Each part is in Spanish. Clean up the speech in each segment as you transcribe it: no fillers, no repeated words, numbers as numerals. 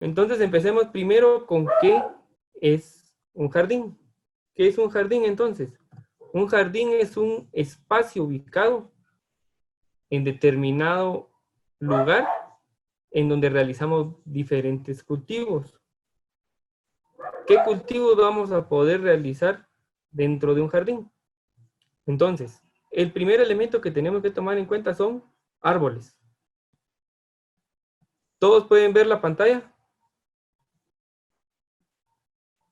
entonces empecemos primero con qué es un jardín. ¿Qué es un jardín entonces? Un jardín es un espacio ubicado en determinado lugar en donde realizamos diferentes cultivos. ¿Qué cultivos vamos a poder realizar dentro de un jardín? Entonces, el primer elemento que tenemos que tomar en cuenta son árboles. ¿Todos pueden ver la pantalla?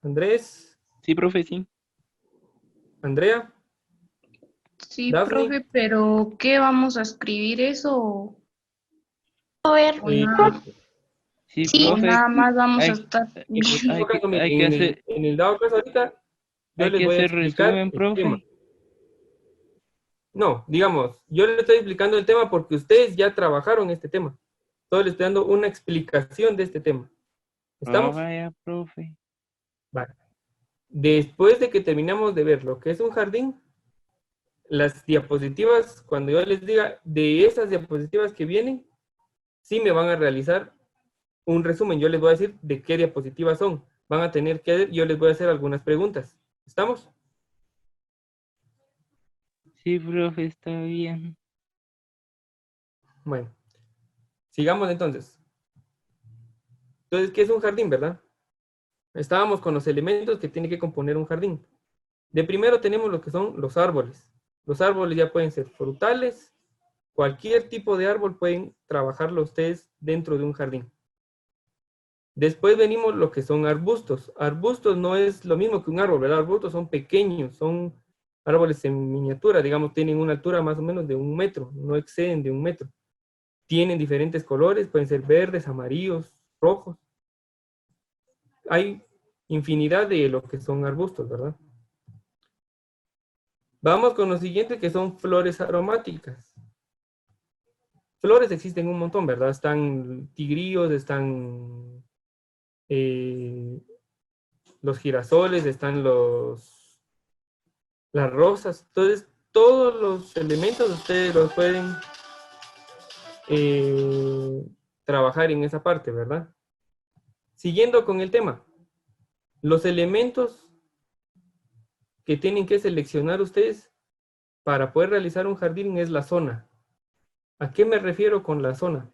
Andrés, Sí, profe, sí. Andrea, Sí, Daphne. profe, pero ¿qué vamos a escribir eso? A ver, O Eh, nada, Sí, o sí, profe, nada más vamos a hay, estar en viendo. todo caso, hay miren, que hacer, en el dado caso ahorita, yo hay les que voy a hacer explicar resumen, el tema. profe. No, digamos, yo les estoy explicando el tema porque ustedes ya trabajaron este tema. Solo les estoy dando una explicación de este tema. Ah, ¿Estamos? vaya, profe. Vale. Después de que terminamos de ver lo que es un jardín, las diapositivas, cuando yo les diga de esas diapositivas que vienen, sí me van a realizar un resumen. Yo les voy a decir de qué diapositivas son. Van a tener que, yo les voy a hacer algunas preguntas. ¿Estamos? Sí, profe, está bien. Bueno, sigamos entonces. Entonces, ¿qué es un jardín, verdad? Estábamos con los elementos que tiene que componer un jardín. De primero tenemos lo que son los árboles. Los árboles ya pueden ser frutales, cualquier tipo de árbol pueden trabajarlo ustedes dentro de un jardín. Después venimos lo que son arbustos. Arbustos no es lo mismo que un árbol, ¿verdad? Arbustos son pequeños, son árboles en miniatura, digamos, tienen una altura más o menos de 1 metro, no exceden de 1 metro. Tienen diferentes colores, pueden ser verdes, amarillos, rojos. Hay infinidad de lo que son arbustos, ¿verdad? Vamos con lo siguiente que son flores aromáticas. Flores existen un montón, ¿verdad? Están tigrillos, están los girasoles, están las rosas. Entonces, todos los elementos ustedes los pueden trabajar en esa parte, ¿verdad? Siguiendo con el tema, los elementos que tienen que seleccionar ustedes para poder realizar un jardín es la zona. ¿A qué me refiero con la zona?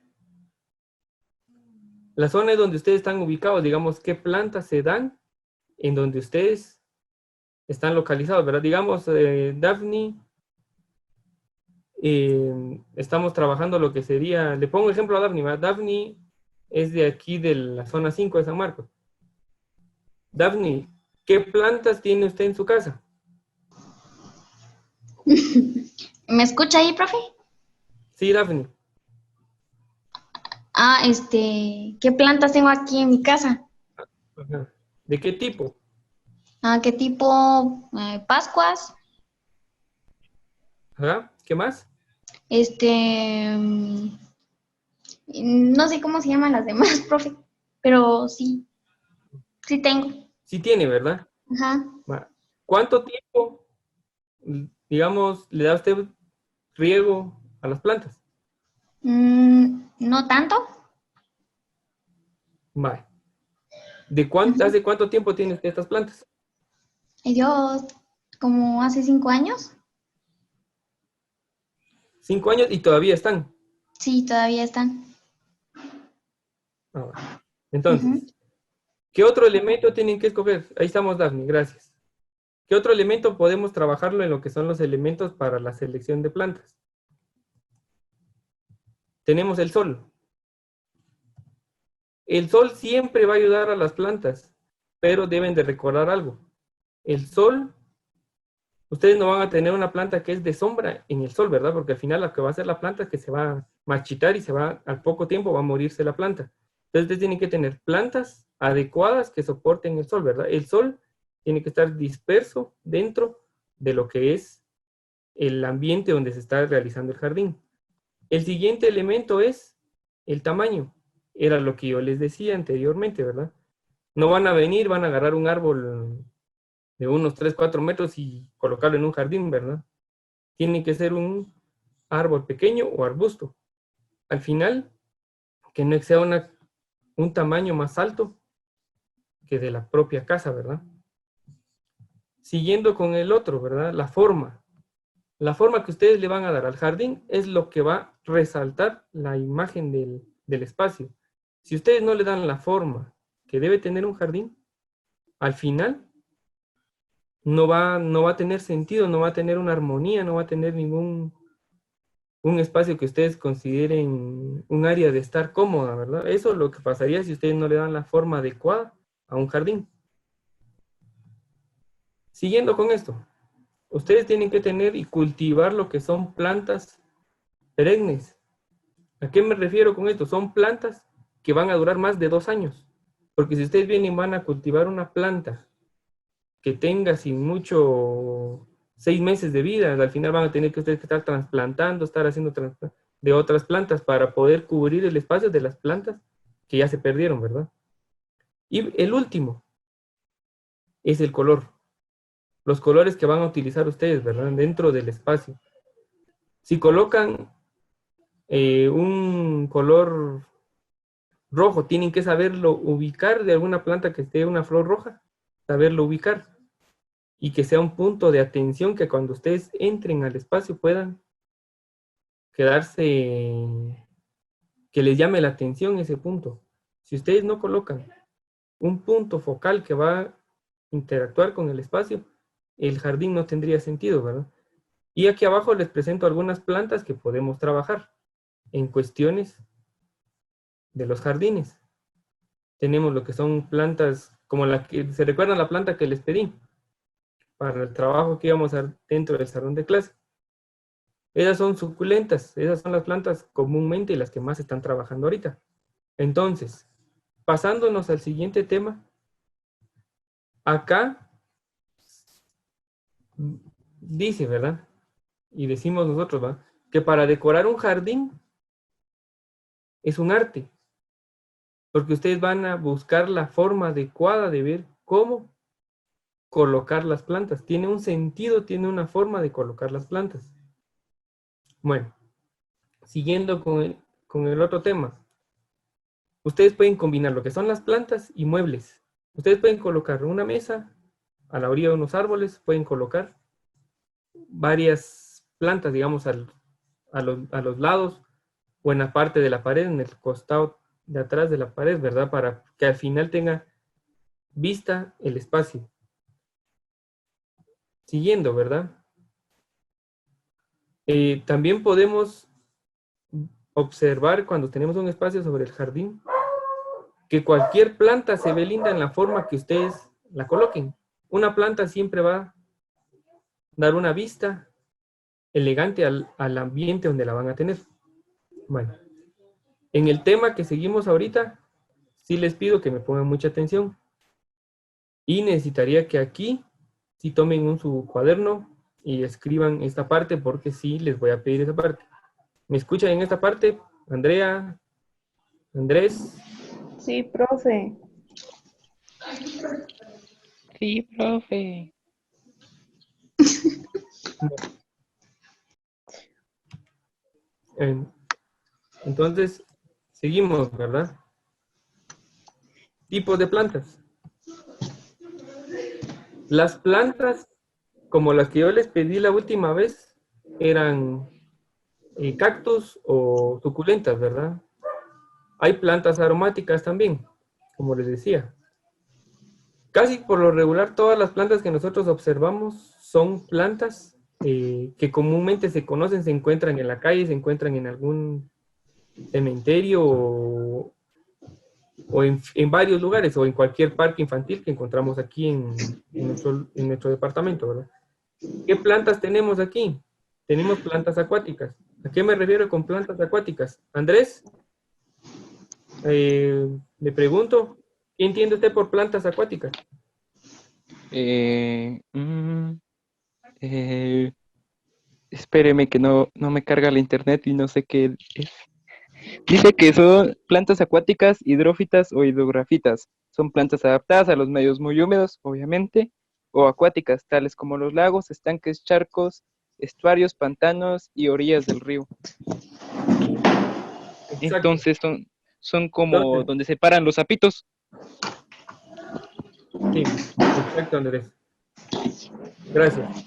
La zona es donde ustedes están ubicados, digamos, qué plantas se dan en donde ustedes están localizados, ¿verdad? Digamos, Daphne, estamos trabajando lo que sería, le pongo ejemplo a Daphne, ¿verdad? Daphne es de aquí de la zona 5 de San Marcos. Daphne, ¿qué plantas tiene usted en su casa? ¿me escucha ahí, profe? Sí, Daphne. ¿Qué plantas tengo aquí en mi casa? Ajá. ¿De qué tipo? ¿Qué tipo? Pascuas, Ajá. ¿Qué más? mm, no sé cómo se llaman las demás, profe, pero sí, sí tengo. Sí tiene, ¿verdad? Ajá. Va. ¿Cuánto tiempo, digamos, le da usted riego a las plantas? No tanto. Vale. ¿Hace cuánto tiempo tiene usted estas plantas? Yo, como hace 5 años, 5 años y todavía están. sí, todavía están. Vale. Entonces, Ujú. ¿qué otro elemento tienen que escoger? Ahí estamos, Daphne, gracias. ¿Qué otro elemento podemos trabajarlo en lo que son los elementos para la selección de plantas? Tenemos el sol. El sol siempre va a ayudar a las plantas, pero deben de recordar algo. El sol, ustedes no van a tener una planta que es de sombra en el sol, ¿verdad? Porque al final lo que va a hacer la planta es que se va a marchitar y al poco tiempo va a morirse la planta. Entonces ustedes tienen que tener plantas adecuadas que soporten el sol, ¿verdad? El sol tiene que estar disperso dentro de lo que es el ambiente donde se está realizando el jardín. El siguiente elemento es el tamaño. Era lo que yo les decía anteriormente, ¿verdad? No van a venir, van a agarrar un árbol de unos 3, 4 metros y colocarlo en un jardín, ¿verdad? Tiene que ser un árbol pequeño o arbusto. Al final, que no exceda un tamaño más alto que de la propia casa, ¿verdad? Siguiendo con el otro, ¿verdad? La forma. La forma que ustedes le van a dar al jardín es lo que va a resaltar la imagen del espacio. Si ustedes no le dan la forma que debe tener un jardín, al final no va a tener sentido, no va a tener una armonía, no va a tener ningún un espacio que ustedes consideren un área de estar cómoda, ¿verdad? Eso es lo que pasaría si ustedes no le dan la forma adecuada a un jardín. Siguiendo con esto, ustedes tienen que tener y cultivar lo que son plantas perennes. ¿A qué me refiero con esto? Son plantas que van a durar más de 2 años. Porque si ustedes vienen y van a cultivar una planta que tenga sin mucho 6 meses de vida, al final van a tener que ustedes estar trasplantando, estar haciendo de otras plantas para poder cubrir el espacio de las plantas que ya se perdieron, ¿verdad? Y el último es el color. Los colores que van a utilizar ustedes, ¿verdad? Dentro del espacio. Si colocan un color rojo, tienen que saberlo ubicar de alguna planta que esté una flor roja, saberlo ubicar. Y que sea un punto de atención que cuando ustedes entren al espacio puedan quedarse, que les llame la atención ese punto. Si ustedes no colocan un punto focal que va a interactuar con el espacio, el jardín no tendría sentido, ¿verdad? Y aquí abajo les presento algunas plantas que podemos trabajar en cuestiones de los jardines. Tenemos lo que son plantas, como la que, ¿se recuerdan la planta que les pedí? Para el trabajo que íbamos a hacer dentro del salón de clase. Esas son suculentas, esas son las plantas comúnmente las que más están trabajando ahorita. Entonces, pasándonos al siguiente tema, acá dice, ¿verdad? Y decimos nosotros, ¿va? Que para decorar un jardín es un arte, porque ustedes van a buscar la forma adecuada de ver cómo colocar las plantas. Tiene un sentido, tiene una forma de colocar las plantas. Bueno, siguiendo con el otro tema. Ustedes pueden combinar lo que son las plantas y muebles. Ustedes pueden colocar una mesa a la orilla de unos árboles, pueden colocar varias plantas, digamos, a los lados o en la parte de la pared, en el costado de atrás de la pared, ¿verdad? Para que al final tenga vista el espacio. Siguiendo, ¿verdad? También podemos observar cuando tenemos un espacio sobre el jardín que cualquier planta se ve linda en la forma que ustedes la coloquen. Una planta siempre va a dar una vista elegante al ambiente donde la van a tener. Bueno, en el tema que seguimos ahorita, sí les pido que me pongan mucha atención. Y necesitaría que aquí sí tomen su cuaderno y escriban esta parte porque sí les voy a pedir esa parte. ¿Me escuchan en esta parte? Andrea, Andrés. Sí, profe. Sí, profe. Entonces, seguimos, ¿verdad? Tipos de plantas. Las plantas, como las que yo les pedí la última vez, eran cactus o suculentas, ¿verdad? Hay plantas aromáticas también, como les decía. Casi por lo regular, todas las plantas que nosotros observamos son plantas que comúnmente se conocen, se encuentran en la calle, se encuentran en algún cementerio o en varios lugares, o en cualquier parque infantil que encontramos aquí en nuestro departamento, ¿verdad? ¿Qué plantas tenemos aquí? Tenemos plantas acuáticas. ¿A qué me refiero con plantas acuáticas? Andrés, le pregunto, ¿qué entiende usted por plantas acuáticas? Espéreme que no me carga la internet y no sé qué es. Dice que son plantas acuáticas, hidrófitas o hidrografitas. Son plantas adaptadas a los medios muy húmedos, obviamente, o acuáticas, tales como los lagos, estanques, charcos, estuarios, pantanos y orillas del río. Exacto. Entonces Son como Entonces, donde se paran los sapitos. sí, exacto, Andrés. Gracias.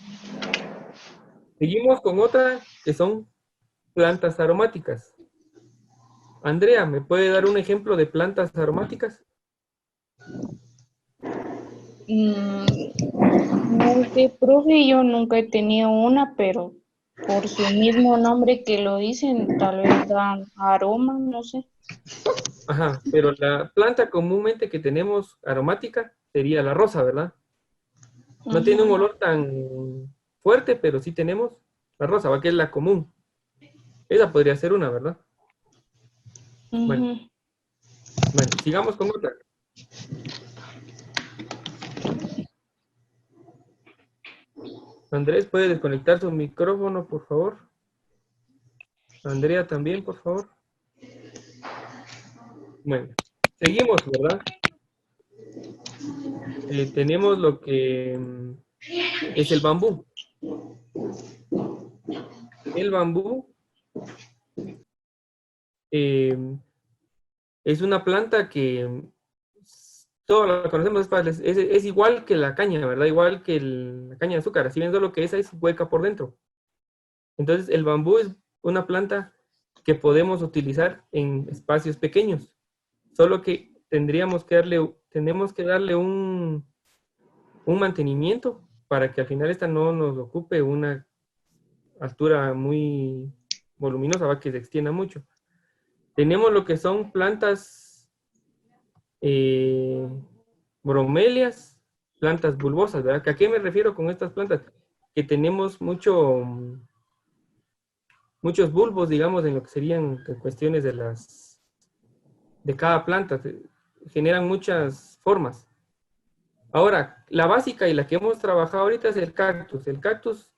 Seguimos con otra que son plantas aromáticas. Andrea, ¿me puede dar un ejemplo de plantas aromáticas? No sé, profe, yo nunca he tenido una, pero por su mismo nombre que lo dicen, tal vez dan aroma, no sé. Ajá, pero la planta comúnmente que tenemos aromática sería la rosa, ¿verdad? No tiene un Ujú, olor tan fuerte, pero sí tenemos la rosa, ¿va? Que es la común. Esa podría ser una, ¿verdad? Bueno, ujú. bueno, sigamos con otra. Andrés, ¿puede desconectar su micrófono, por favor? Andrea también, por favor. Bueno, seguimos, ¿verdad? Tenemos lo que es el bambú. El bambú eh, es una planta que todos la conocemos, es igual que la caña, ¿verdad? Igual que la caña de azúcar, así bien solo que esa es hueca por dentro. Entonces, el bambú es una planta que podemos utilizar en espacios pequeños, solo que tenemos que darle un mantenimiento para que al final esta no nos ocupe una altura muy voluminosa, va que se extienda mucho. Tenemos lo que son plantas eh, bromelias, plantas bulbosas, ¿verdad? ¿A qué me refiero con estas plantas? Que tenemos muchos bulbos, digamos, en lo que serían cuestiones de cada planta, generan muchas formas. Ahora, la básica y la que hemos trabajado ahorita es el cactus. El cactus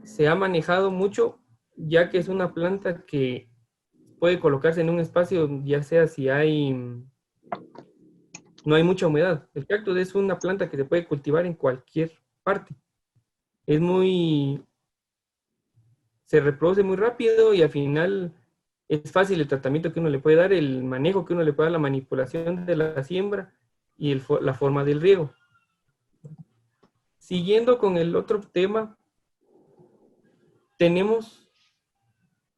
se ha manejado mucho, ya que es una planta que puede colocarse en un espacio, ya sea si no hay mucha humedad. El cactus es una planta que se puede cultivar en cualquier parte. Es se reproduce muy rápido y al final es fácil el tratamiento que uno le puede dar, el manejo que uno le puede dar, la manipulación de la siembra y la forma del riego. Siguiendo con el otro tema, tenemos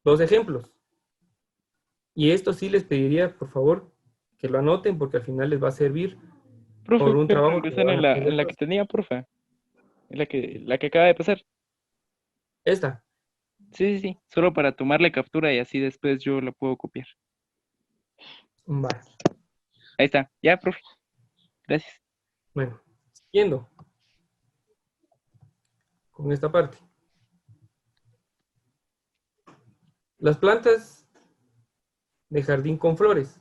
dos ejemplos. Y esto sí les pediría, por favor, que lo anoten porque al final les va a servir por Profe, un ¿puede trabajo que regresar van a tener. en la que tenía, porfa? En la que acaba de pasar. Esta. Sí, sí, sí. Solo para tomarle captura y así después yo la puedo copiar. Vale. Ahí está. Ya, profe. Gracias. Bueno, siguiendo con esta parte. Las plantas de jardín con flores.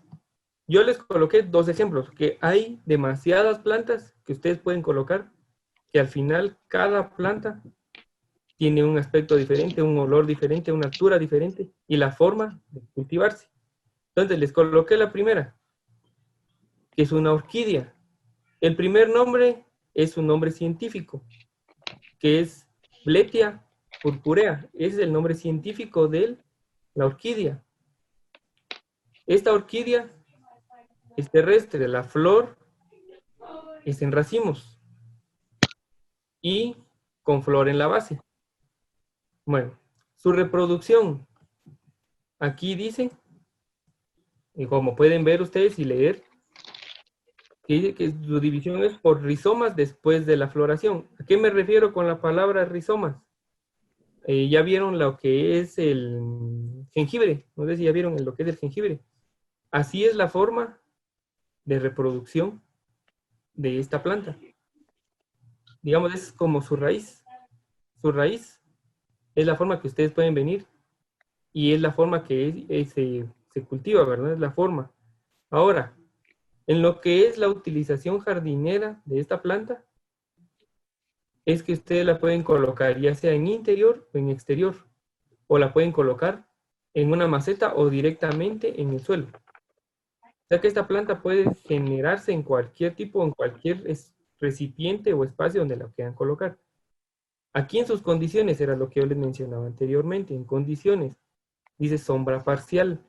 Yo les coloqué dos ejemplos, que hay demasiadas plantas que ustedes pueden colocar, que al final cada planta tiene un aspecto diferente, un olor diferente, una altura diferente y la forma de cultivarse. Entonces les coloqué la primera, que es una orquídea. El primer nombre es un nombre científico, que es Bletia purpurea. Ese es el nombre científico de la orquídea. Esta orquídea es terrestre, la flor es en racimos y con flor en la base. Bueno, su reproducción, aquí dice, y como pueden ver ustedes y leer, que dice que su división es por rizomas después de la floración. ¿A qué me refiero con la palabra rizomas? Ya vieron lo que es el jengibre, no sé si ya vieron lo que es el jengibre. Así es la forma de reproducción de esta planta. Digamos, es como su raíz. Su raíz es la forma que ustedes pueden venir y es la forma que se cultiva, ¿verdad? Es la forma. Ahora, en lo que es la utilización jardinera de esta planta, es que ustedes la pueden colocar ya sea en interior o en exterior, o la pueden colocar en una maceta o directamente en el suelo. O sea que esta planta puede generarse en cualquier tipo, en cualquier recipiente o espacio donde la quieran colocar. Aquí en sus condiciones era lo que yo les mencionaba anteriormente, en condiciones, dice sombra parcial.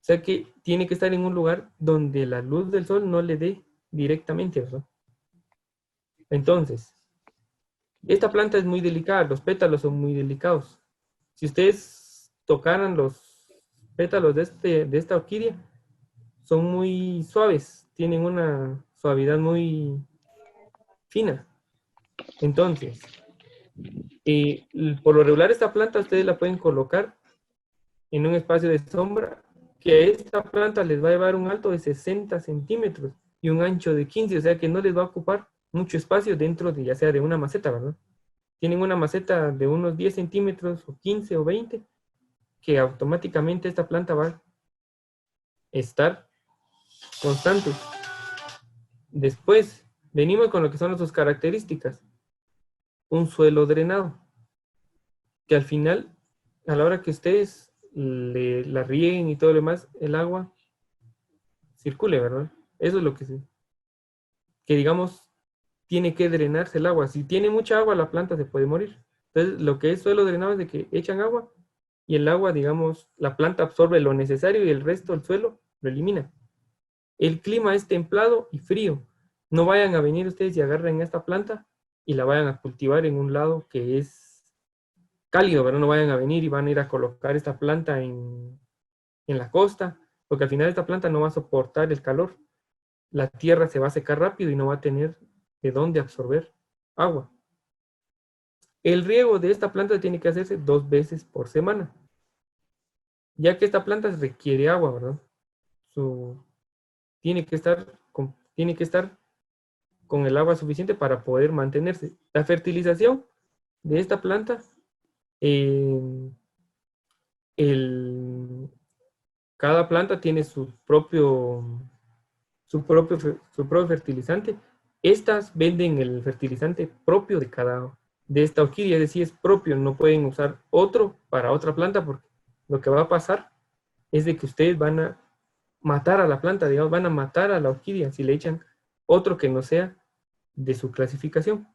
sea que tiene que estar en un lugar donde la luz del sol no le dé directamente, ¿verdad? Entonces, esta planta es muy delicada, los pétalos son muy delicados. Si ustedes tocaran los pétalos de esta orquídea, son muy suaves, tienen una suavidad muy fina. Entonces, por lo regular esta planta ustedes la pueden colocar en un espacio de sombra, que a esta planta les va a llevar un alto de 60 centímetros y un ancho de 15, o sea que no les va a ocupar mucho espacio dentro de ya sea de una maceta, ¿verdad? Tienen una maceta de unos 10 centímetros o 15 o 20, que automáticamente esta planta va a estar constante. Después, venimos con lo que son sus características. Un suelo drenado, que al final, a la hora que ustedes la rieguen y todo lo demás, el agua circule, ¿verdad? Eso es lo que digamos, tiene que drenarse el agua. Si tiene mucha agua, la planta se puede morir. Entonces, lo que es suelo drenado es de que echan agua y el agua, digamos, la planta absorbe lo necesario y el resto del suelo lo elimina. El clima es templado y frío. No vayan a venir ustedes y agarren esta planta y la vayan a cultivar en un lado que es cálido, ¿verdad? No vayan a venir y van a ir a colocar esta planta en la costa, porque al final esta planta no va a soportar el calor. La tierra se va a secar rápido y no va a tener de dónde absorber agua. El riego de esta planta tiene que hacerse 2 veces por semana, ya que esta planta requiere agua, ¿verdad? Tiene que estar con el agua suficiente para poder mantenerse. La fertilización de esta planta, eh, cada planta tiene su propio fertilizante. Estas venden el fertilizante propio de esta orquídea, es decir, es propio, no pueden usar otro para otra planta porque lo que va a pasar es de que ustedes van a matar a la planta, digamos, van a matar a la orquídea si le echan otro que no sea de su clasificación.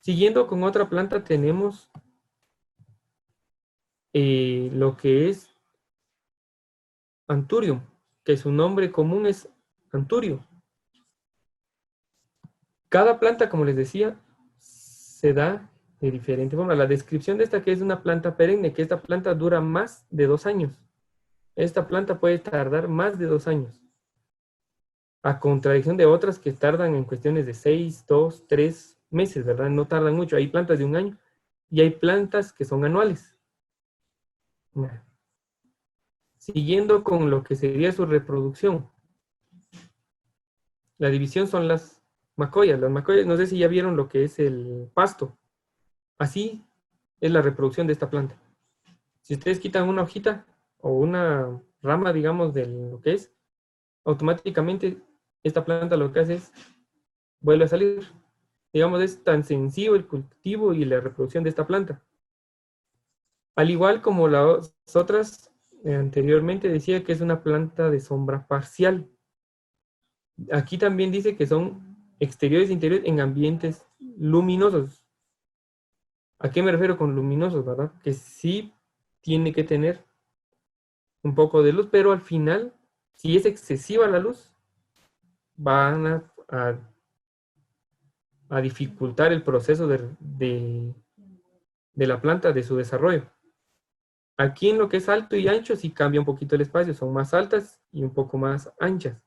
Siguiendo con otra planta tenemos lo que es Anthurium, que su nombre común es Anturio. Cada planta, como les decía, se da de diferente forma. La descripción de esta que es una planta perenne, que esta planta dura más de 2 años. Esta planta puede tardar más de 2 años. A contradicción de otras que tardan en cuestiones de 6, 2, 3 meses, ¿verdad? No tardan mucho. Hay plantas de 1 año y hay plantas que son anuales. Siguiendo con lo que sería su reproducción. La división son las macoyas. Las macoyas, no sé si ya vieron lo que es el pasto. Así es la reproducción de esta planta. Si ustedes quitan una hojita o una rama, digamos, de lo que es, automáticamente esta planta lo que hace es vuelve a salir. Digamos, es tan sencillo el cultivo y la reproducción de esta planta. Al igual como las otras, anteriormente decía que es una planta de sombra parcial. Aquí también dice que son exteriores e interiores en ambientes luminosos. ¿A qué me refiero con luminosos, verdad? Que sí tiene que tener un poco de luz, pero al final, si es excesiva la luz, van a dificultar el proceso de la planta, de su desarrollo. Aquí en lo que es alto y ancho sí cambia un poquito el espacio, son más altas y un poco más anchas.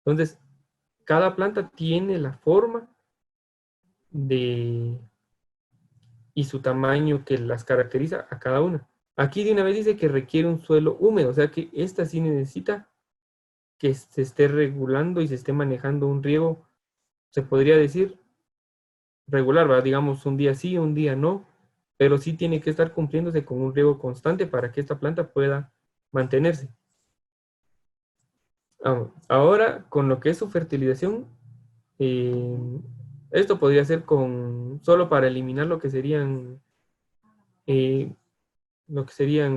Entonces, cada planta tiene la forma y su tamaño que las caracteriza a cada una. Aquí de una vez dice que requiere un suelo húmedo, o sea que esta sí necesita que se esté regulando y se esté manejando un riego, se podría decir regular, ¿verdad? Digamos un día sí, un día no, pero sí tiene que estar cumpliéndose con un riego constante para que esta planta pueda mantenerse. Ahora, con lo que es su fertilización, esto podría ser solo para eliminar lo que serían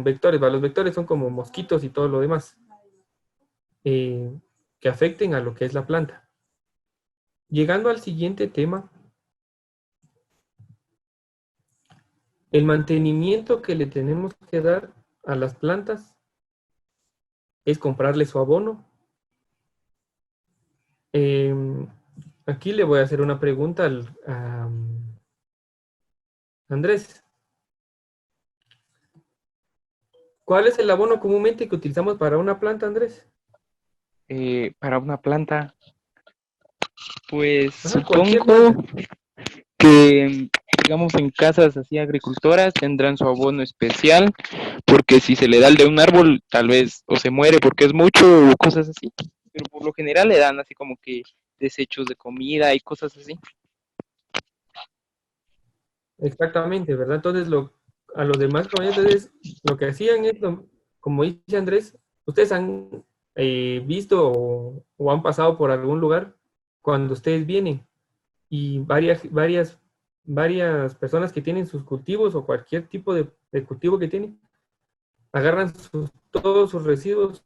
vectores, ¿va? Los vectores son como mosquitos y todo lo demás que afecten a lo que es la planta. Llegando al siguiente tema, el mantenimiento que le tenemos que dar a las plantas es comprarle su abono. Aquí le voy a hacer una pregunta a Andrés. ¿Cuál es el abono comúnmente que utilizamos para una planta, Andrés? Para una planta, pues Ajá, cualquier supongo planta. que, digamos, en casas así agricultoras tendrán su abono especial, porque si se le da el de un árbol, tal vez o se muere porque es mucho o cosas así. Pero por lo general le dan así como que desechos de comida y cosas así. Exactamente, ¿verdad? Entonces, a los demás compañeros, entonces, lo que hacían es, como dice Andrés, ustedes han visto o han pasado por algún lugar cuando ustedes vienen y varias personas que tienen sus cultivos o cualquier tipo de cultivo que tienen, agarran todos sus residuos,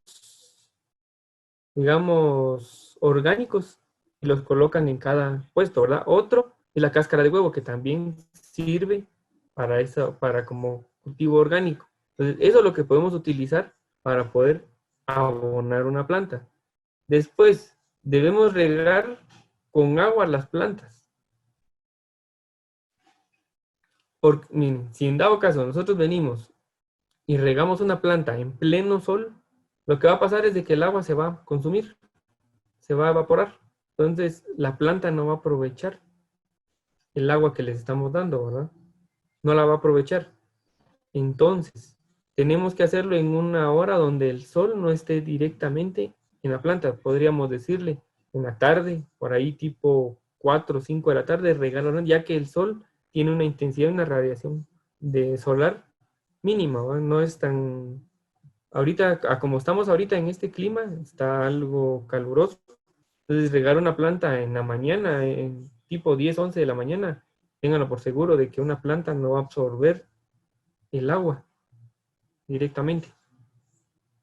digamos, orgánicos y los colocan en cada puesto, ¿verdad? Otro es la cáscara de huevo, que también sirve para eso, para como cultivo orgánico. Entonces, eso es lo que podemos utilizar para poder abonar una planta. Después, debemos regar con agua las plantas. Porque, miren, si en dado caso nosotros venimos y regamos una planta en pleno sol, lo que va a pasar es de que el agua se va a consumir, se va a evaporar. Entonces, la planta no va a aprovechar el agua que les estamos dando, ¿verdad? No la va a aprovechar. Entonces, tenemos que hacerlo en una hora donde el sol no esté directamente en la planta. Podríamos decirle en la tarde, por ahí tipo 4 o 5 de la tarde, regarlo, ya que el sol tiene una intensidad, una radiación de solar mínima, ¿verdad? No es tan... Ahorita, como estamos ahorita en este clima, está algo caluroso. Entonces, regar una planta en la mañana, en tipo 10 11 de la mañana, ténganlo por seguro de que una planta no va a absorber el agua directamente,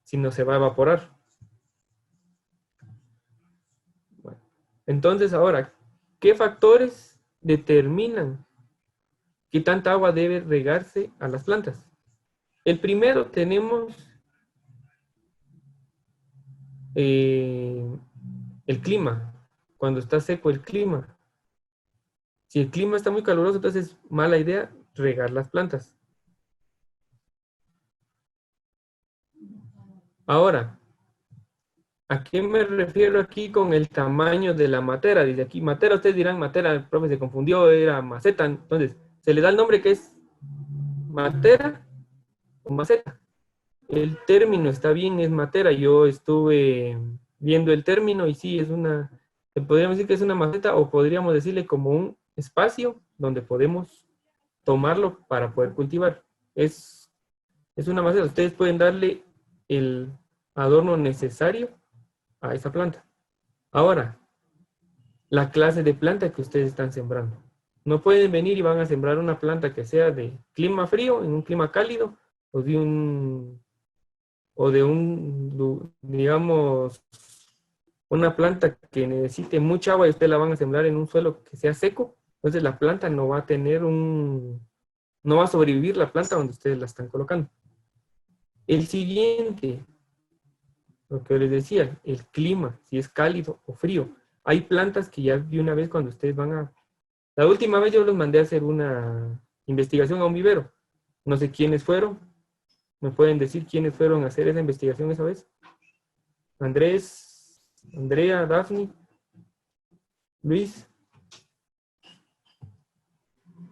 sino se va a evaporar. Bueno, entonces, ahora, ¿qué factores determinan qué tanta agua debe regarse a las plantas? El primero tenemos eh, el clima, cuando está seco el clima. Si el clima está muy caluroso, entonces es mala idea regar las plantas. Ahora, ¿a qué me refiero aquí con el tamaño de la matera? Dice aquí, matera, ustedes dirán matera, el profe se confundió, era maceta. Entonces, se le da el nombre que es matera o maceta. El término está bien, es matera. Yo estuve viendo el término y sí, podríamos decir que es una maceta o podríamos decirle como un espacio donde podemos tomarlo para poder cultivar. Es, es una maceta. Ustedes pueden darle el adorno necesario a esa planta. Ahora, la clase de planta que ustedes están sembrando. No pueden venir y van a sembrar una planta que sea de clima frío, en un clima cálido, o digamos, una planta que necesite mucha agua y ustedes la van a sembrar en un suelo que sea seco. Entonces la planta no va a no va a sobrevivir la planta donde ustedes la están colocando. El siguiente, lo que les decía, el clima, si es cálido o frío. Hay plantas que ya de una vez cuando ustedes van a... La última vez yo los mandé a hacer una investigación a un vivero. No sé quiénes fueron. ¿Me pueden decir quiénes fueron a hacer esa investigación esa vez? Andrés, Andrea, Daphne, Luis.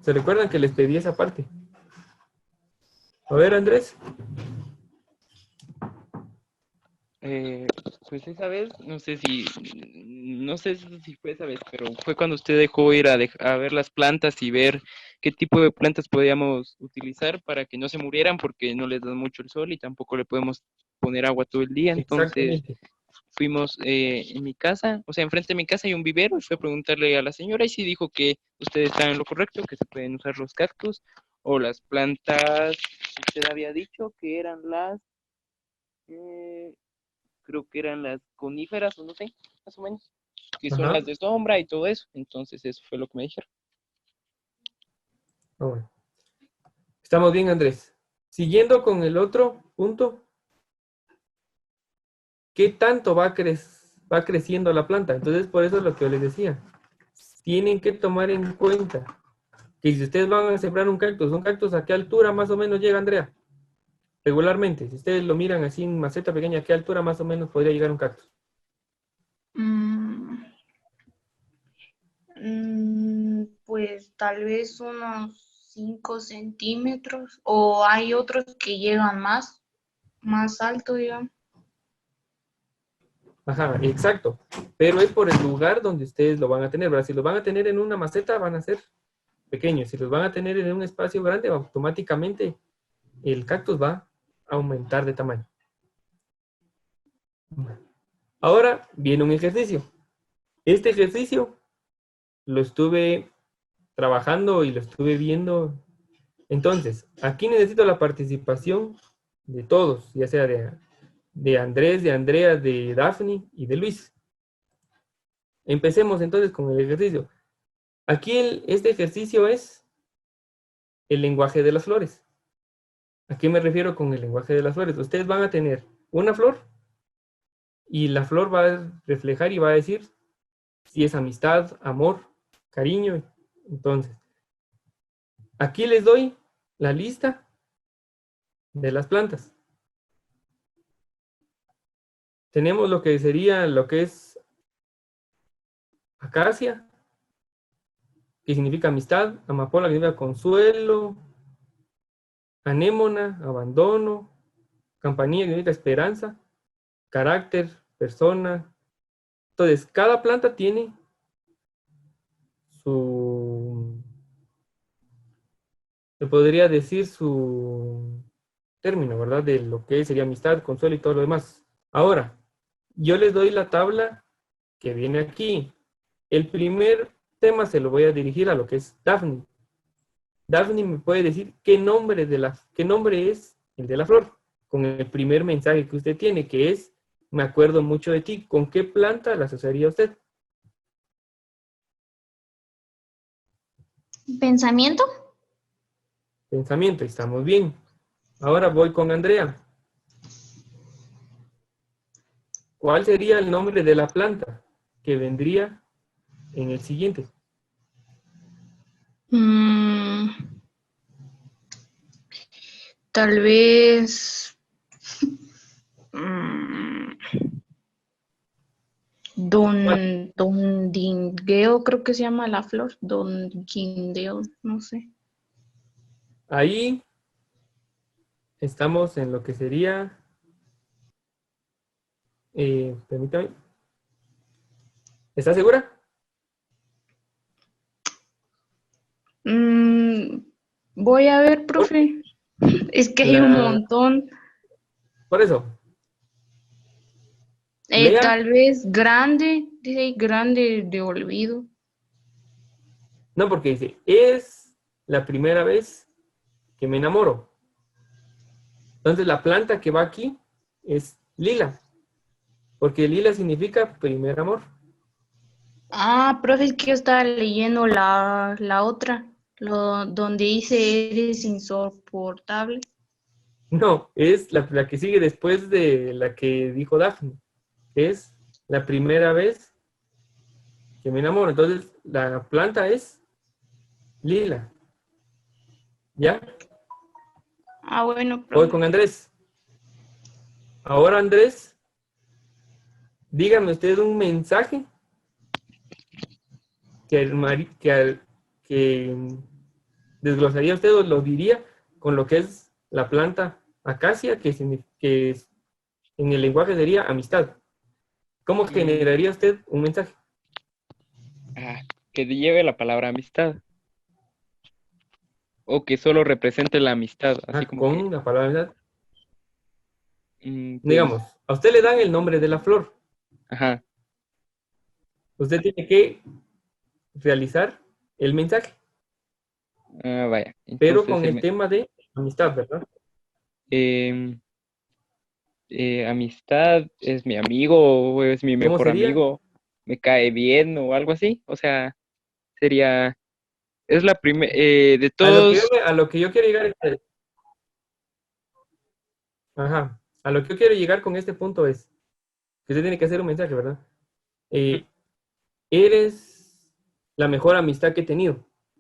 ¿Se recuerdan que les pedí esa parte? A ver, Andrés. Eh, pues esa vez, no sé si fue esa vez, pero fue cuando usted dejó ir a ver las plantas y ver qué tipo de plantas podíamos utilizar para que no se murieran porque no les da mucho el sol y tampoco le podemos poner agua todo el día. Entonces Exactamente. fuimos en mi casa, o sea, enfrente de mi casa hay un vivero y fue a preguntarle a la señora y sí dijo que ustedes están en lo correcto, que se pueden usar los cactus o las plantas, usted había dicho que eran eh, creo que eran las coníferas, o no sé, más o menos, que son Ajá. las de sombra y todo eso. Entonces, eso fue lo que me dijeron. Ah, bueno. Estamos bien, Andrés. Siguiendo con el otro punto, ¿qué tanto va creciendo la planta? Entonces, por eso es lo que yo les decía. Tienen que tomar en cuenta que si ustedes van a sembrar un cactus, ¿a qué altura más o menos llega, Andrea? Regularmente, si ustedes lo miran así en maceta pequeña, ¿a qué altura más o menos podría llegar un cactus? Mm, pues tal vez unos 5 centímetros o hay otros que llegan más alto, digamos. Ajá, exacto. Pero es por el lugar donde ustedes lo van a tener, ¿verdad? Si lo van a tener en una maceta, van a ser pequeños. Si los van a tener en un espacio grande, automáticamente el cactus va a aumentar de tamaño. Ahora viene un ejercicio. Este ejercicio lo estuve trabajando y lo estuve viendo. Entonces, aquí necesito la participación de todos, ya sea de Andrés, de Andrea, de Daphne y de Luis. Empecemos entonces con el ejercicio. Aquí este ejercicio es el lenguaje de las flores. ¿A qué me refiero con el lenguaje de las flores? Ustedes van a tener una flor y la flor va a reflejar y va a decir si es amistad, amor, cariño. Entonces, aquí les doy la lista de las plantas. Tenemos lo que sería lo que es acacia, que significa amistad, amapola, que significa consuelo, anémona, abandono, campanilla, que significa esperanza, carácter, persona. Entonces, cada planta tiene su, se podría decir su término, ¿verdad? De lo que sería amistad, consuelo y todo lo demás. Ahora, yo les doy la tabla que viene aquí. El primer tema se lo voy a dirigir a lo que es Daphne. Daphne me puede decir qué nombre es el de la flor, con el primer mensaje que usted tiene, que es, me acuerdo mucho de ti. ¿Con qué planta la asociaría usted? ¿Pensamiento? Pensamiento, estamos bien. Ahora voy con Andrea. ¿Cuál sería el nombre de la planta que vendría en el siguiente? Mm, tal vez mm, ¿Cuál? Don Dingueo, creo que se llama la flor. Don Guindeo, no sé. Ahí estamos en lo que sería, permítame, ¿está segura? Mm, voy a ver, profe. Es que hay un La, montón. por eso, lea. Tal vez grande, dice ahí, grande de olvido. No, porque dice, es la primera vez que me enamoro. Entonces la planta que va aquí es lila, porque lila significa primer amor. Ah, profe, es que yo estaba leyendo la otra, donde dice eres insoportable. No, es la que sigue después de la que dijo Daphne. Es la primera vez que me enamoro. Entonces la planta es lila. ¿Ya? Ah, bueno, Voy profe. con Andrés. Ahora Andrés, dígame usted un mensaje que desglosaría usted o lo diría con lo que es la planta acacia, que en el lenguaje sería amistad. ¿Cómo Mm, generaría usted un mensaje? que lleve la palabra amistad. O que solo represente la amistad. Así como que, Con la palabra amistad. pues, Digamos, a usted le dan el nombre de la flor. ajá. Usted tiene que realizar el mensaje, Vaya. pero Entonces, con el tema de amistad, ¿verdad? em, amistad es mi amigo o es mi ¿Cómo mejor sería? amigo, me cae bien o algo así. O sea, sería, es la primera, de todos, A lo que yo quiero llegar es, ajá, a lo que yo quiero llegar con este punto es, que usted tiene que hacer un mensaje, ¿verdad? Eres la mejor amistad que he tenido.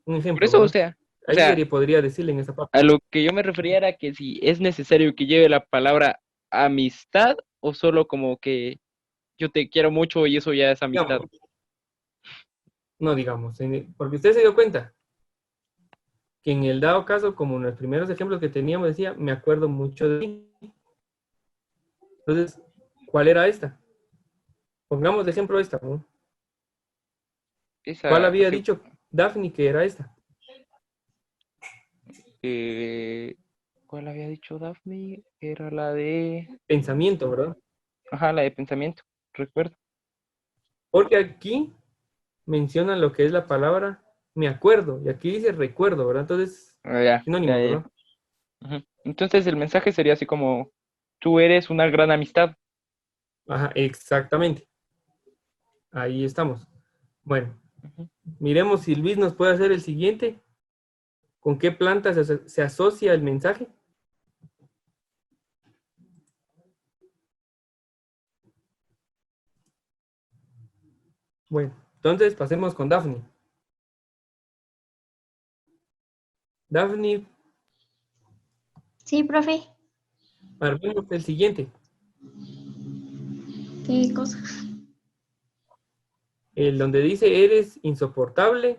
Un Por ejemplo, eso, ¿verdad? o Ahí sea, podría decirle en esa parte. a lo que yo me refería era que si es necesario que lleve la palabra amistad o solo como que yo te quiero mucho y eso ya es amistad. Digamos, no digamos, porque usted se dio cuenta que en el dado caso, como en los primeros ejemplos que teníamos, decía, me acuerdo mucho de ti. Entonces, ¿cuál era esta? Pongamos de ejemplo esta, ¿no? ¿Cuál Esa, había sí, dicho Daphne que era esta? ¿cuál había dicho Daphne? Era la de, Pensamiento, ¿verdad? ajá, la de pensamiento, recuerdo. Porque aquí mencionan lo que es la palabra me acuerdo, y aquí dice recuerdo, ¿verdad? Entonces, Ah, ya, ya, sinónimo, ya. ¿verdad? Ujú. Entonces el mensaje sería así como, tú eres una gran amistad. Ajá, exactamente. Ahí estamos. Bueno, Ujú. miremos si Luis nos puede hacer el siguiente. ¿Con qué planta se asocia el mensaje? Bueno, entonces pasemos con Daphne. Daphne, Sí, profe. marquemos el siguiente. ¿Qué cosa? El donde dice eres insoportable,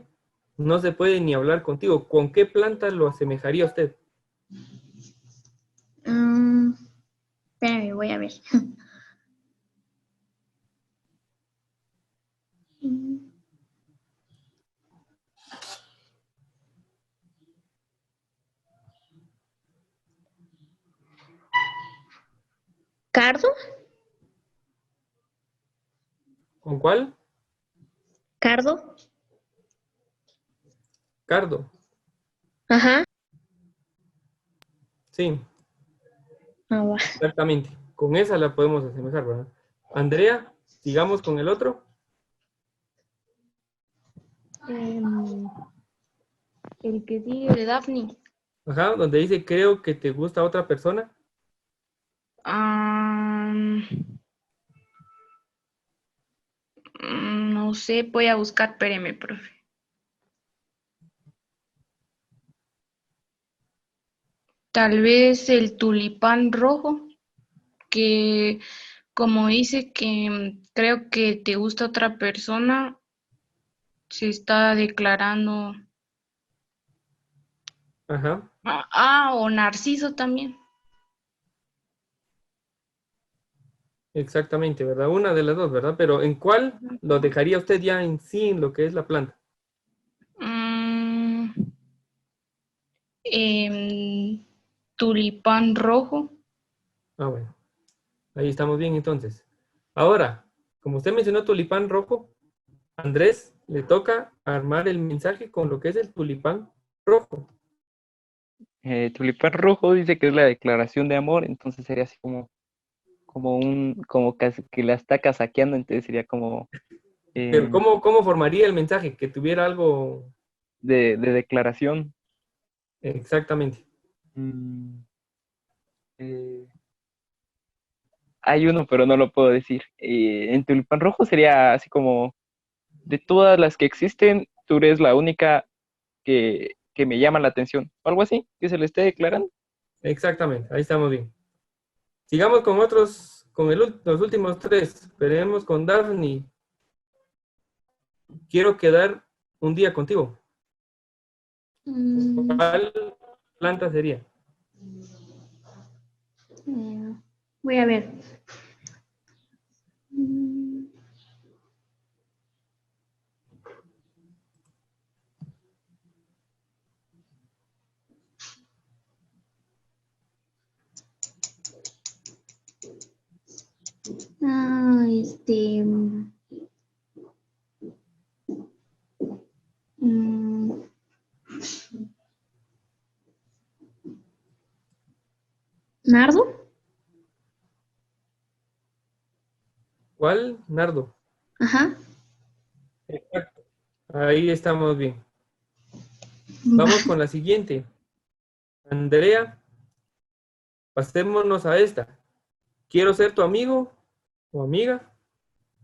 no se puede ni hablar contigo. ¿Con qué planta lo asemejaría usted? Mm, espérame, voy a ver. ¿Cardo? ¿Con cuál? ¿Cardo? Cardo. Ajá. Sí, Ah, va. exactamente. Con esa la podemos asemejar, ¿verdad? Andrea, sigamos con el otro. El que sigue de Daphne. Ajá, donde dice creo que te gusta otra persona. Am, no sé, voy a buscar, espéreme, profe. Tal vez el tulipán rojo, que como dice que creo que te gusta otra persona, se está declarando. Ajá, O Narciso también. exactamente, ¿verdad? Una de las dos, ¿verdad? Pero ¿en cuál lo dejaría usted ya en sí en lo que es la planta? Mm, em, tulipán rojo. Ah, bueno, ahí estamos bien entonces. Ahora, como usted mencionó tulipán rojo, Andrés le toca armar el mensaje con lo que es el tulipán rojo. Tulipán rojo dice que es la declaración de amor, entonces sería así como que la está casaqueando, entonces sería como Pero eh, ¿cómo formaría el mensaje? Que tuviera algo de declaración. exactamente. Mm, eh, Hay uno, pero no lo puedo decir. En Tulipán Rojo sería así como, de todas las que existen, tú eres la única que me llama la atención. O algo así, que se le esté declarando. Exactamente, ahí estamos bien. Sigamos con otros, con los últimos tres. Esperemos con Daphne. Quiero quedar un día contigo. Mm, ¿Cuál planta sería? voy a ver. Mm, ah, este. mm, ¿Nardo? ¿Cuál? Nardo. Ajá. Exacto. Ahí estamos bien. Vamos con la siguiente. Andrea, pasémonos a esta. Quiero ser tu amigo o amiga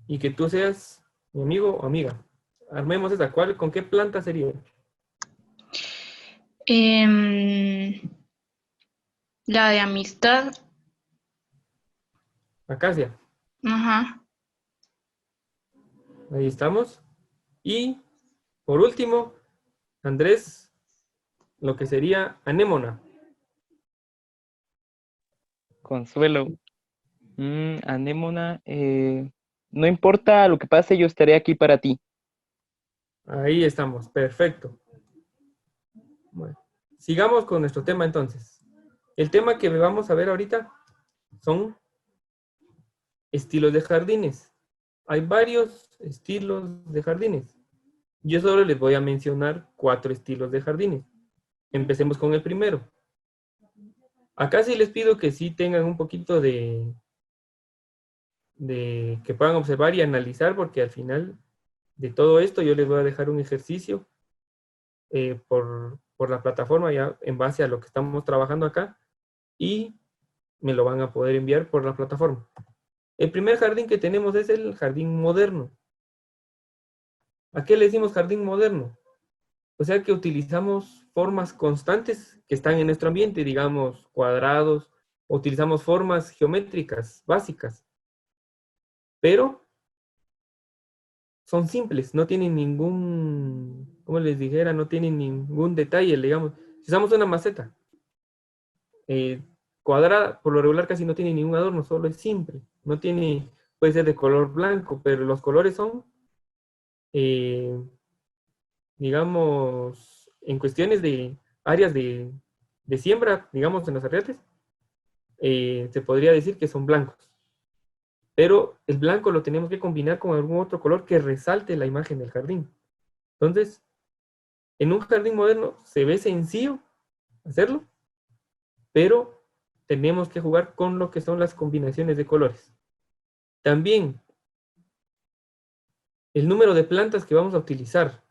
y que tú seas mi amigo o amiga. Armemos esa. ¿Con qué planta sería? La de amistad. Acacia. Ajá. Ahí estamos. Y por último, Andrés, lo que sería anémona. Consuelo. Anémona. No importa lo que pase, yo estaré aquí para ti. Ahí estamos. Perfecto. Bueno, sigamos con nuestro tema entonces. El tema que vamos a ver ahorita son estilos de jardines. Hay varios estilos de jardines. Yo solo les voy a mencionar 4 estilos de jardines. Empecemos con el primero. Acá sí les pido que sí tengan un poquito de que puedan observar y analizar, porque al final de todo esto yo les voy a dejar un ejercicio por la plataforma ya en base a lo que estamos trabajando acá y me lo van a poder enviar por la plataforma. El primer jardín que tenemos es el jardín moderno. ¿A qué le decimos jardín moderno? O sea que utilizamos formas constantes que están en nuestro ambiente, digamos cuadrados, utilizamos formas geométricas básicas, pero son simples, no tienen ningún, como les dijera, no tienen ningún detalle, digamos. Si usamos una maceta cuadrada, por lo regular casi no tiene ningún adorno, solo es simple. No tiene, puede ser de color blanco, pero los colores son, digamos, en cuestiones de áreas de siembra, digamos, en los arriates, se podría decir que son blancos. Pero el blanco lo tenemos que combinar con algún otro color que resalte la imagen del jardín. Entonces, en un jardín moderno se ve sencillo hacerlo, pero tenemos que jugar con lo que son las combinaciones de colores. También, el número de plantas que vamos a utilizar.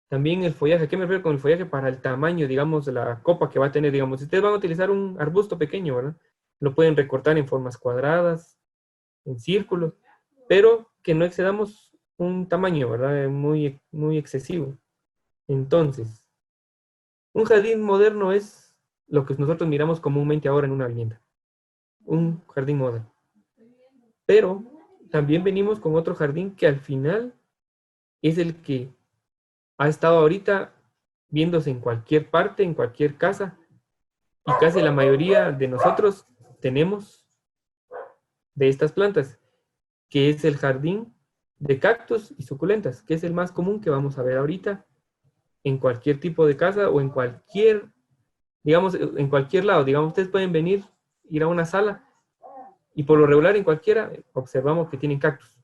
También el follaje. ¿A qué me refiero con el follaje? Para el tamaño, digamos, de la copa que va a tener. Digamos, si ustedes van a utilizar un arbusto pequeño, ¿verdad? Lo pueden recortar en formas cuadradas, en círculos, pero que no excedamos un tamaño, ¿verdad? Muy, muy excesivo. Entonces, un jardín moderno es lo que nosotros miramos comúnmente ahora en una vivienda. Un jardín moderno. Pero también venimos con otro jardín que al final es el que ha estado ahorita viéndose en cualquier parte, en cualquier casa, y casi la mayoría de nosotros tenemos de estas plantas, que es el jardín de cactus y suculentas, que es el más común que vamos a ver ahorita en cualquier tipo de casa o en cualquier, digamos, en cualquier lado. Digamos, ustedes pueden venir, ir a una sala y por lo regular en cualquiera observamos que tienen cactus.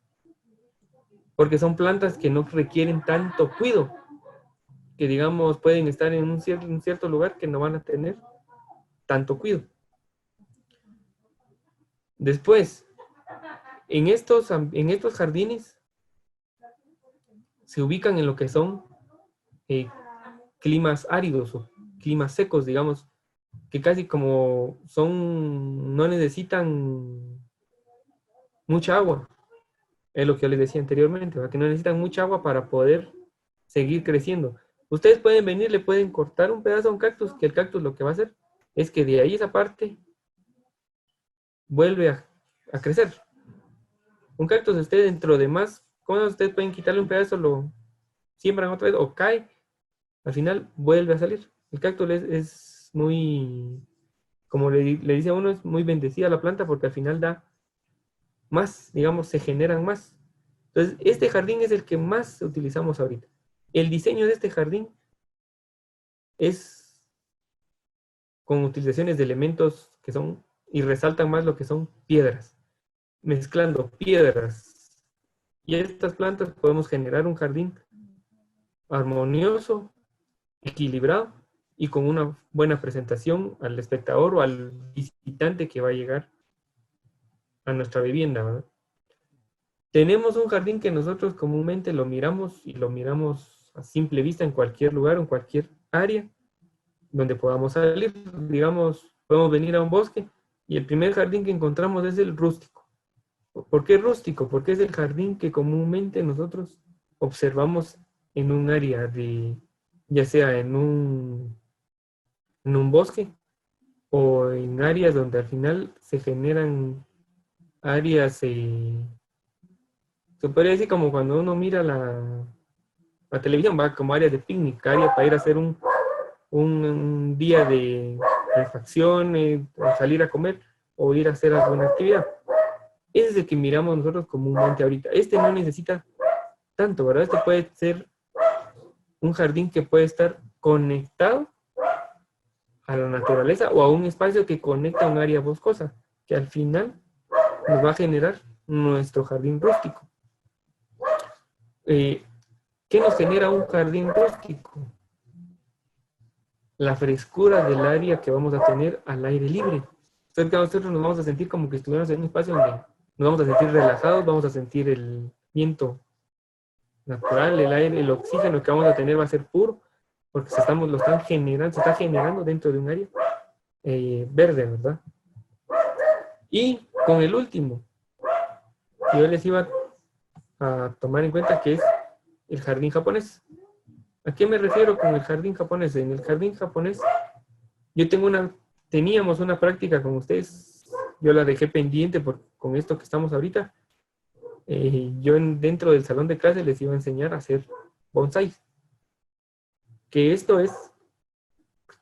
Porque son plantas que no requieren tanto cuidado, que digamos pueden estar en un cierto lugar que no van a tener tanto cuidado. Después, en estos jardines se ubican en lo que son climas áridos o climas secos, digamos, que casi como son, no necesitan mucha agua. Es lo que yo les decía anteriormente, ¿verdad? Que no necesitan mucha agua para poder seguir creciendo. Ustedes pueden venir, le pueden cortar un pedazo a un cactus, que el cactus lo que va a hacer es que de ahí esa parte vuelve a crecer. Un cactus, usted dentro de más, ¿cómo ustedes pueden quitarle un pedazo, lo siembran otra vez o cae? Al final vuelve a salir. El cactus es muy, como le dice a uno, es muy bendecida la planta porque al final da más, digamos, se generan más. Entonces, este jardín es el que más utilizamos ahorita. El diseño de este jardín es con utilizaciones de elementos que son, y resaltan más lo que son piedras. Mezclando piedras y estas plantas podemos generar un jardín armonioso, equilibrado y con una buena presentación al espectador o al visitante que va a llegar a nuestra vivienda, ¿verdad? Tenemos un jardín que nosotros comúnmente lo miramos y lo miramos a simple vista en cualquier lugar, en cualquier área donde podamos salir. Digamos, podemos venir a un bosque y el primer jardín que encontramos es el rústico. ¿Por qué rústico? Porque es el jardín que comúnmente nosotros observamos en un área de, ya sea en un bosque o en áreas donde al final se generan áreas, se podría decir como cuando uno mira la televisión, va como áreas de picnic, áreas para ir a hacer un día de refacción, salir a comer o ir a hacer alguna actividad. Ese es el que miramos nosotros comúnmente ahorita. Este no necesita tanto, ¿verdad? Este puede ser un jardín que puede estar conectado a la naturaleza o a un espacio que conecta a un área boscosa, que al final nos va a generar nuestro jardín rústico. ¿Qué nos genera un jardín rústico? La frescura del área que vamos a tener al aire libre. Entonces, nosotros nos vamos a sentir como que estuviéramos en un espacio donde nos vamos a sentir relajados, vamos a sentir el viento natural, el aire, el oxígeno que vamos a tener va a ser puro, porque se está generando dentro de un área verde, ¿verdad? Y con el último, yo les iba a tomar en cuenta que es el jardín japonés. ¿A qué me refiero con el jardín japonés? En el jardín japonés, teníamos una práctica con ustedes, yo la dejé pendiente con esto que estamos ahorita. Dentro del salón de clase les iba a enseñar a hacer bonsai. Que esto es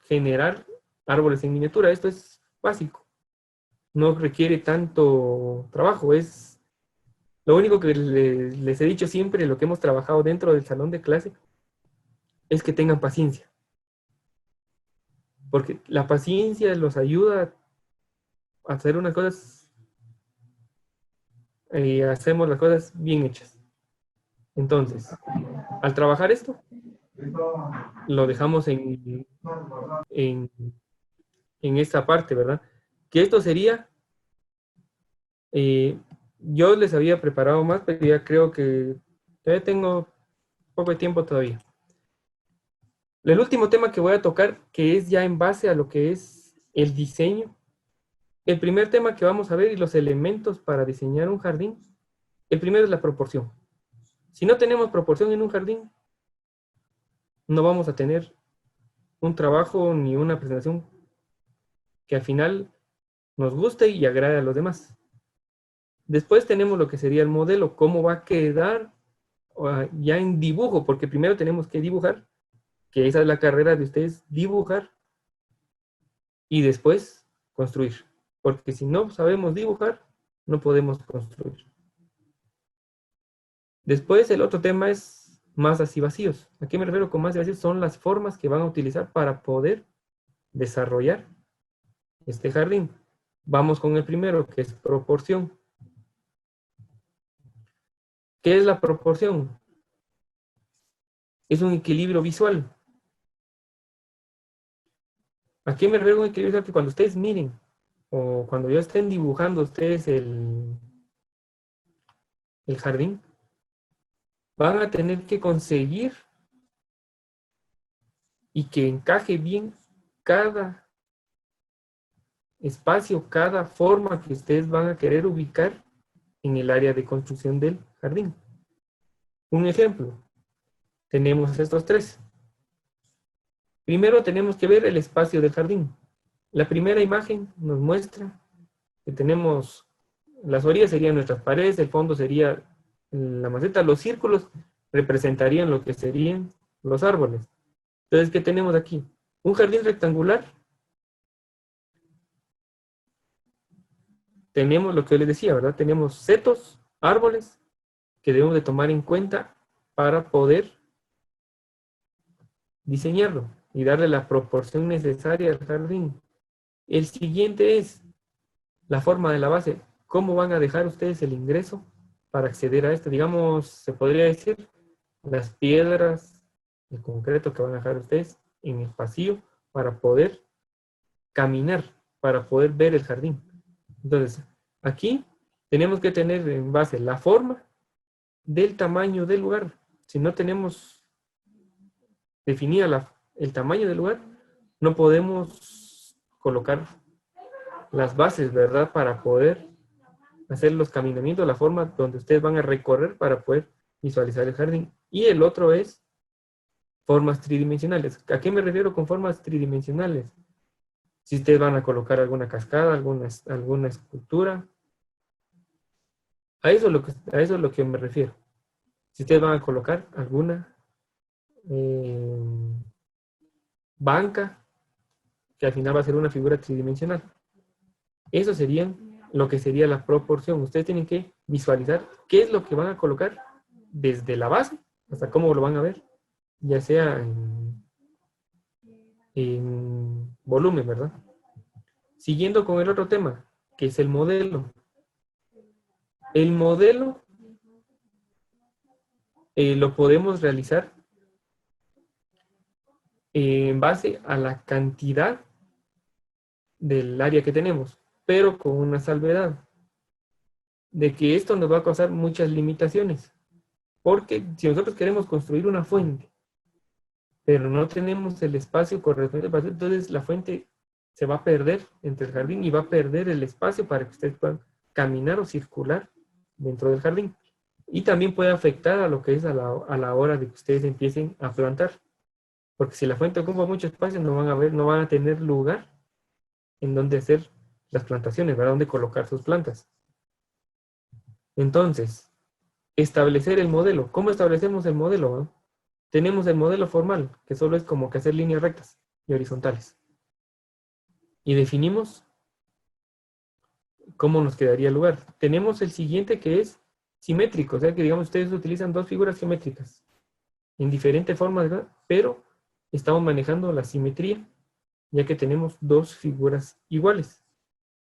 generar árboles en miniatura. Esto es básico. No requiere tanto trabajo. Es lo único que les he dicho siempre, lo que hemos trabajado dentro del salón de clase, es que tengan paciencia. Porque la paciencia los ayuda a hacer unas cosas, hacemos las cosas bien hechas. Entonces, al trabajar esto, lo dejamos en esta parte, ¿verdad? Que esto sería, yo les había preparado más, pero ya creo que todavía tengo poco de tiempo todavía. El último tema que voy a tocar, que es ya en base a lo que es el diseño. El primer tema que vamos a ver y los elementos para diseñar un jardín, el primero es la proporción. Si no tenemos proporción en un jardín, no vamos a tener un trabajo ni una presentación que al final nos guste y agrade a los demás. Después tenemos lo que sería el modelo, cómo va a quedar ya en dibujo, porque primero tenemos que dibujar, que esa es la carrera de ustedes, dibujar y después construir. Porque si no sabemos dibujar, no podemos construir. Después el otro tema es masas y vacíos. ¿A qué me refiero con masas y vacíos? Son las formas que van a utilizar para poder desarrollar este jardín. Vamos con el primero, que es proporción. ¿Qué es la proporción? Es un equilibrio visual. ¿A qué me refiero con equilibrio visual? Que cuando ustedes miren, o cuando ya estén dibujando ustedes el jardín, van a tener que conseguir y que encaje bien cada espacio, cada forma que ustedes van a querer ubicar en el área de construcción del jardín. Un ejemplo, tenemos estos tres. Primero tenemos que ver el espacio del jardín. La primera imagen nos muestra que tenemos, las orillas serían nuestras paredes, el fondo sería la maceta, los círculos representarían lo que serían los árboles. Entonces, ¿qué tenemos aquí? Un jardín rectangular. Tenemos lo que yo les decía, ¿verdad? Tenemos setos, árboles, que debemos de tomar en cuenta para poder diseñarlo y darle la proporción necesaria al jardín. El siguiente es la forma de la base. ¿Cómo van a dejar ustedes el ingreso para acceder a esto? Digamos, se podría decir, las piedras, el concreto que van a dejar ustedes en el pasillo para poder caminar, para poder ver el jardín. Entonces, aquí tenemos que tener en base la forma del tamaño del lugar. Si no tenemos definida el tamaño del lugar, no podemos colocar las bases, ¿verdad? Para poder hacer los caminamientos, la forma donde ustedes van a recorrer para poder visualizar el jardín. Y el otro es formas tridimensionales. ¿A qué me refiero con formas tridimensionales? Si ustedes van a colocar alguna cascada, alguna escultura. A eso es lo que me refiero. Si ustedes van a colocar alguna banca, que al final va a ser una figura tridimensional. Eso sería lo que sería la proporción. Ustedes tienen que visualizar qué es lo que van a colocar desde la base hasta cómo lo van a ver, ya sea en volumen, ¿verdad? Siguiendo con el otro tema, que es el modelo. El modelo lo podemos realizar en base a la cantidad del área que tenemos, pero con una salvedad, de que esto nos va a causar muchas limitaciones. Porque si nosotros queremos construir una fuente, pero no tenemos el espacio correspondiente para hacer, entonces la fuente se va a perder entre el jardín y va a perder el espacio para que ustedes puedan caminar o circular dentro del jardín. Y también puede afectar a lo que es a la hora de que ustedes empiecen a plantar. Porque si la fuente ocupa mucho espacio, no van a tener lugar en donde hacer las plantaciones, ¿verdad? Donde colocar sus plantas. Entonces, establecer el modelo. ¿Cómo establecemos el modelo? ¿No? Tenemos el modelo formal, que solo es como que hacer líneas rectas y horizontales. Y definimos cómo nos quedaría el lugar. Tenemos el siguiente que es simétrico, o sea que digamos ustedes utilizan dos figuras geométricas en diferentes formas, ¿verdad? Pero estamos manejando la simetría, ya que tenemos dos figuras iguales.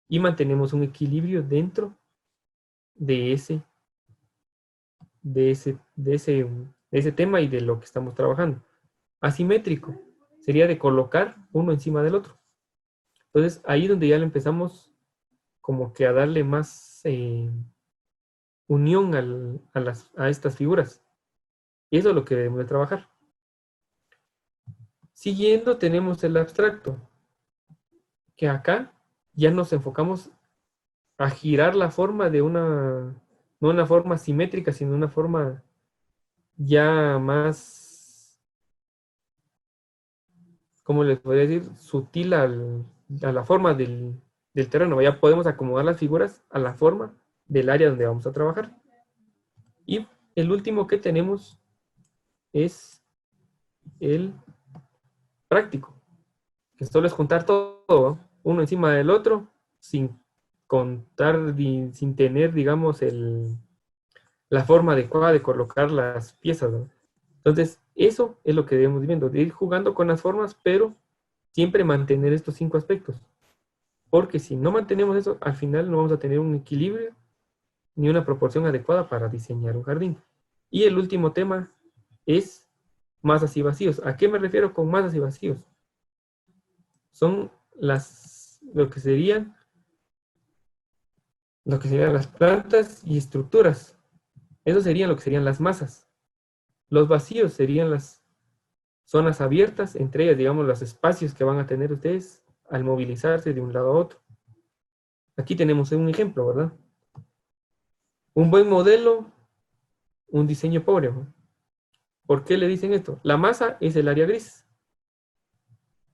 Y mantenemos un equilibrio dentro de ese tema y de lo que estamos trabajando. Asimétrico sería de colocar uno encima del otro. Entonces, ahí donde ya le empezamos como que a darle más unión a estas figuras. Y eso es lo que debemos de trabajar. Siguiendo tenemos el abstracto, que acá ya nos enfocamos a girar la forma de no una forma simétrica, sino una forma ya más, ¿cómo les podría decir? Sutil a la forma del terreno. Ya podemos acomodar las figuras a la forma del área donde vamos a trabajar. Y el último que tenemos es el práctico, que solo es juntar todo, uno encima del otro, sin contar, sin tener, digamos, la forma adecuada de colocar las piezas, ¿no? Entonces, eso es lo que debemos ir viendo, de ir jugando con las formas, pero siempre mantener estos 5 aspectos. Porque si no mantenemos eso, al final no vamos a tener un equilibrio ni una proporción adecuada para diseñar un jardín. Y el último tema es masas y vacíos. ¿A qué me refiero con masas y vacíos? Son lo que serían las plantas y estructuras. Eso serían lo que serían las masas. Los vacíos serían las zonas abiertas, entre ellas, digamos, los espacios que van a tener ustedes al movilizarse de un lado a otro. Aquí tenemos un ejemplo, ¿verdad? Un buen modelo, un diseño pobre, ¿no? ¿Por qué le dicen esto? La masa es el área gris.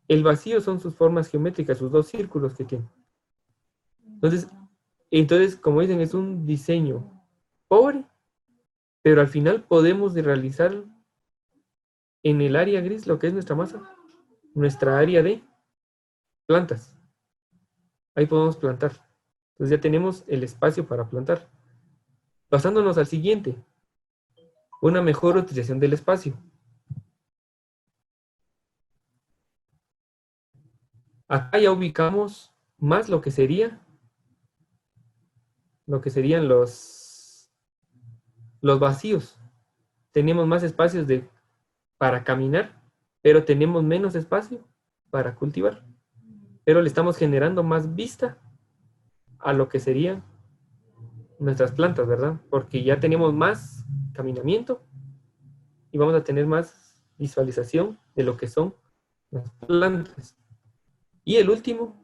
El vacío son sus formas geométricas, sus dos círculos que tiene. Entonces, como dicen, es un diseño pobre, pero al final podemos realizar en el área gris lo que es nuestra masa, nuestra área de plantas. Ahí podemos plantar. Entonces ya tenemos el espacio para plantar. Pasándonos al siguiente, una mejor utilización del espacio. Acá ya ubicamos más lo que serían los vacíos. Tenemos más espacios para caminar, pero tenemos menos espacio para cultivar. Pero le estamos generando más vista a lo que serían nuestras plantas, ¿verdad? Porque ya tenemos más caminamiento y vamos a tener más visualización de lo que son las plantas. Y el último,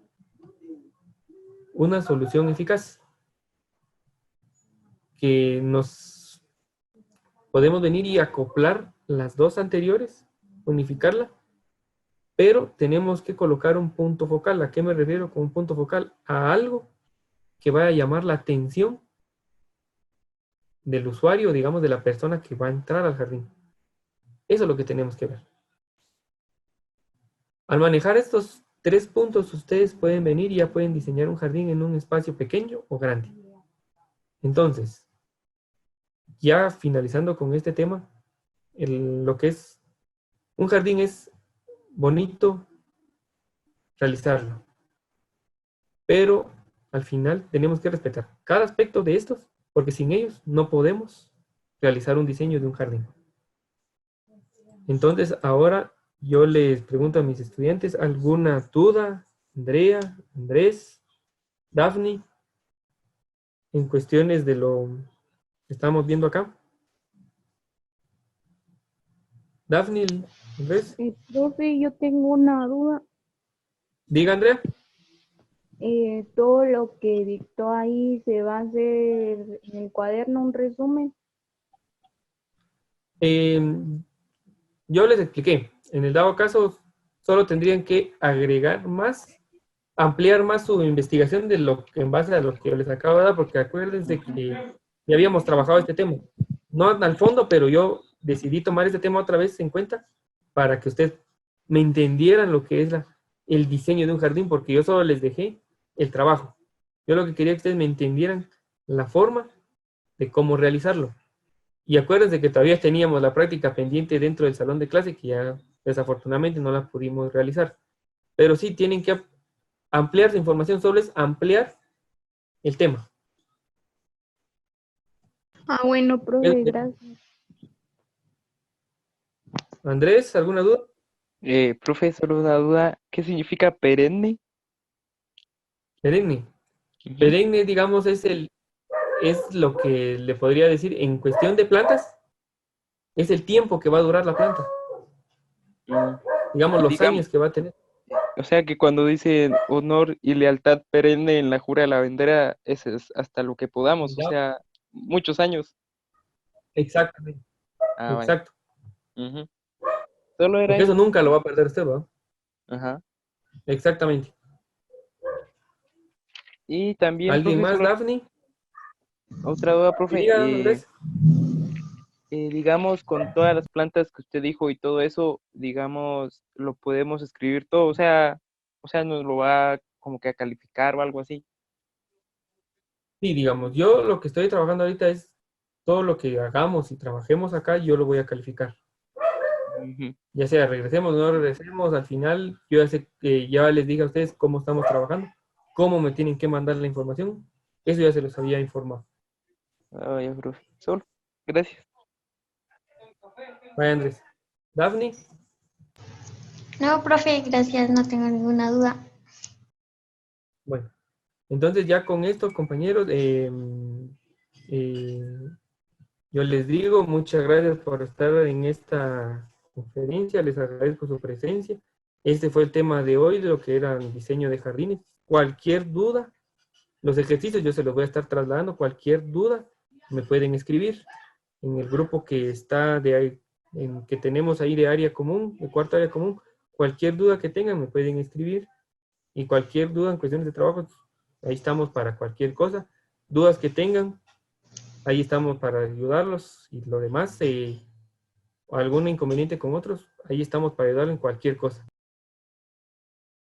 una solución eficaz. que nos podemos venir y acoplar las dos anteriores, unificarla, pero tenemos que colocar un punto focal. ¿A qué me refiero con un punto focal? A algo que vaya a llamar la atención del usuario, digamos, de la persona que va a entrar al jardín. Eso es lo que tenemos que ver. Al manejar estos 3 puntos, ustedes pueden venir y ya pueden diseñar un jardín en un espacio pequeño o grande. Entonces, ya finalizando con este tema, lo que es un jardín es bonito realizarlo, pero al final tenemos que respetar cada aspecto de estos, porque sin ellos no podemos realizar un diseño de un jardín. Entonces, ahora yo les pregunto a mis estudiantes, ¿alguna duda? Andrea, Andrés, Daphne, en cuestiones de lo que estamos viendo acá. Daphne, Andrés. Profe, yo tengo una duda. Diga, Andrea. Todo lo que dictó ahí se va a hacer en el cuaderno, un resumen. Yo les expliqué. En el dado caso, solo tendrían que agregar más, ampliar más su investigación de lo que en base a lo que yo les acabo de dar, porque acuérdense que ya habíamos trabajado este tema. No al fondo, pero yo decidí tomar este tema otra vez en cuenta para que ustedes me entendieran lo que es el diseño de un jardín, porque yo solo les dejé el trabajo. Yo lo que quería que ustedes me entendieran la forma de cómo realizarlo. Y acuérdense que todavía teníamos la práctica pendiente dentro del salón de clase, que ya desafortunadamente no la pudimos realizar. Pero sí tienen que ampliar su información, solo es ampliar el tema. Bueno, profe, gracias. Andrés, ¿alguna duda? Profe, solo una duda. ¿Qué significa perenne? Perenne. Perenne, digamos, es lo que le podría decir en cuestión de plantas, es el tiempo que va a durar la planta. Digamos, los años que va a tener. O sea que cuando dicen honor y lealtad perenne en la jura de la bandera, ese es hasta lo que podamos, Ya. o sea, muchos años. Exactamente. Ah, Exacto. vale. Solo era Porque eso nunca lo va a perder usted, ¿verdad? Ajá. Exactamente. Y también, ¿Alguien profe, más, solo Daphne? otra duda, profe. Diga, Andrés. Digamos, con todas las plantas que usted dijo y todo eso, digamos, lo podemos escribir todo, o sea, nos lo va como que a calificar o algo así. Sí, digamos, yo lo que estoy trabajando ahorita es todo lo que hagamos y trabajemos acá, yo lo voy a calificar. Ujú. Ya sea regresemos o no regresemos, al final yo ya sé que ya les dije a ustedes cómo estamos trabajando, cómo me tienen que mandar la información, eso ya se los había informado. Ah, ya, profe. Solo. Gracias. Vaya, Andrés. Daphne, No, profe, gracias, no tengo ninguna duda. bueno, entonces ya con esto, compañeros, yo les digo muchas gracias por estar en esta conferencia, les agradezco su presencia. Este fue el tema de hoy, de lo que era el diseño de jardines. Cualquier duda, los ejercicios yo se los voy a estar trasladando, cualquier duda me pueden escribir en el grupo que está que tenemos ahí de área común, de cuarto área común. Cualquier duda que tengan me pueden escribir y cualquier duda en cuestiones de trabajo, ahí estamos para cualquier cosa. Dudas que tengan, ahí estamos para ayudarlos y lo demás, algún inconveniente con otros, ahí estamos para ayudar en cualquier cosa.